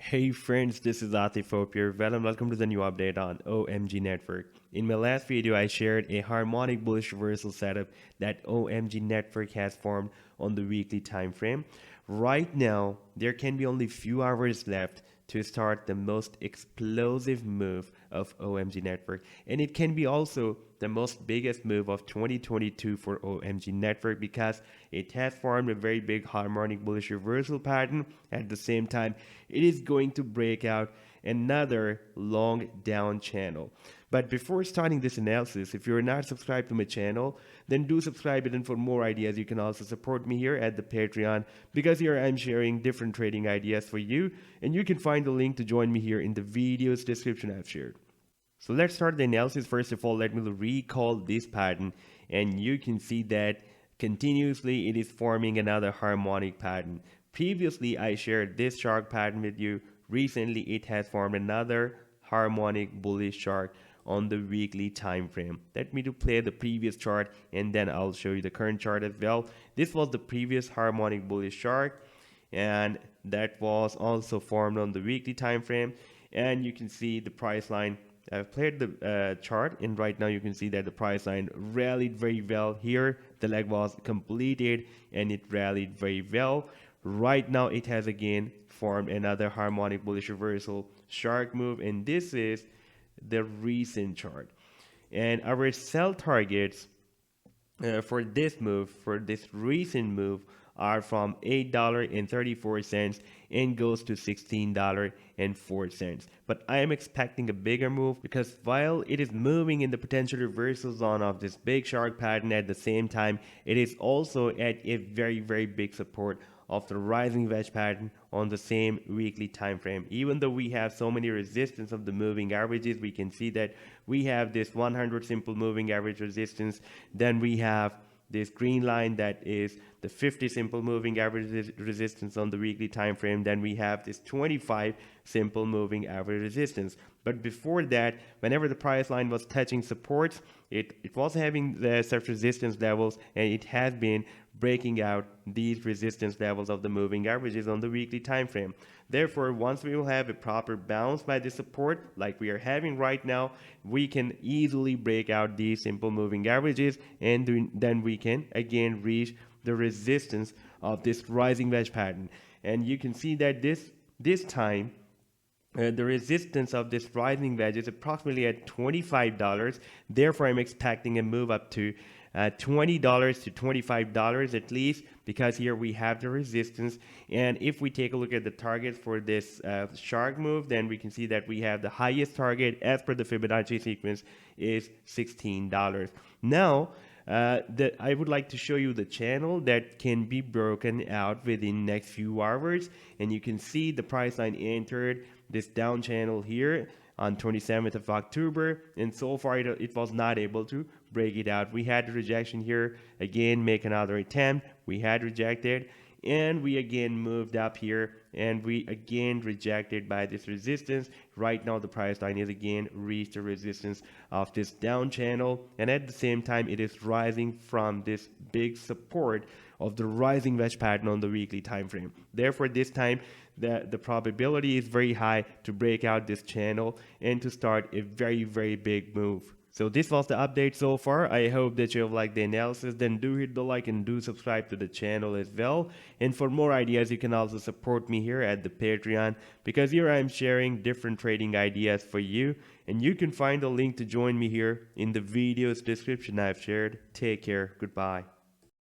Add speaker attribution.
Speaker 1: Hey friends, this is Atif here. Well, and welcome to the new update on OMG network. In my last video, I shared a harmonic bullish reversal setup that OMG network has formed on the weekly time frame. Right now, there can be only few hours left to start the most explosive move of OMG network, and it can be also the most biggest move of 2022 for OMG network because it has formed a very big harmonic bullish reversal pattern. At the same time, it is going to break out another long down channel. But before starting this analysis, if you're not subscribed to my channel, then do subscribe it, and for more ideas you can also support me here at the Patreon, because here I'm sharing different trading ideas for you, and you can find the link to join me here in the video's description I've shared. So let's start the analysis. First of all, let me recall this pattern, and you can see that continuously it is forming another harmonic pattern. Previously I shared this shark pattern with you. Recently it has formed another harmonic bullish shark on the weekly time frame. Let me play the previous chart and then I'll show you the current chart as well. This was the previous harmonic bullish shark, and that was also formed on the weekly time frame, and you can see the price line. I've played the chart, and right now you can see that the price line rallied very well here. The leg was completed and it rallied very well. Right now it has again formed another harmonic bullish reversal shark move, and this is the recent chart. And our sell targets for this move, for this recent move, are from $8.34 and goes to $16.04. But I am expecting a bigger move, because while it is moving in the potential reversal zone of this big shark pattern, at the same time it is also at a very big support of the rising wedge pattern on the same weekly time frame. Even though we have so many resistance of the moving averages, we can see that we have this 100 simple moving average resistance, then we have this green line that is the 50 simple moving average resistance on the weekly time frame, then we have this 25 simple moving average resistance. But before that, whenever the price line was touching supports, it was having such resistance levels, and it has been breaking out these resistance levels of the moving averages on the weekly time frame. Therefore, once we will have a proper bounce by the support like we are having right now, we can easily break out these simple moving averages, and then we can again reach the resistance of this rising wedge pattern. And you can see that this time the resistance of this rising wedge is approximately at $25. Therefore, I'm expecting a move up to $20 to $25 at least, because here we have the resistance. And if we take a look at the targets for this shark move, then we can see that we have the highest target as per the Fibonacci sequence is $16. Now, I would like to show you the channel that can be broken out within next few hours, and you can see the price line entered this down channel here on 27th of October, and so far it was not able to break it out. We had the rejection here, again make another attempt, we had rejected, and we again moved up here, and we again rejected by this resistance. Right now the price line is again reached the resistance of this down channel, and at the same time it is rising from this big support of the rising wedge pattern on the weekly time frame. Therefore, this time the probability is very high to break out this channel and to start a very big move. So this was the update so far. I hope that you have liked the analysis. Then do hit the like and do subscribe to the channel as well. And for more ideas, you can also support me here at the Patreon, because here I'm sharing different trading ideas for you. And you can find a link to join me here in the video's description I've shared. Take care. Goodbye.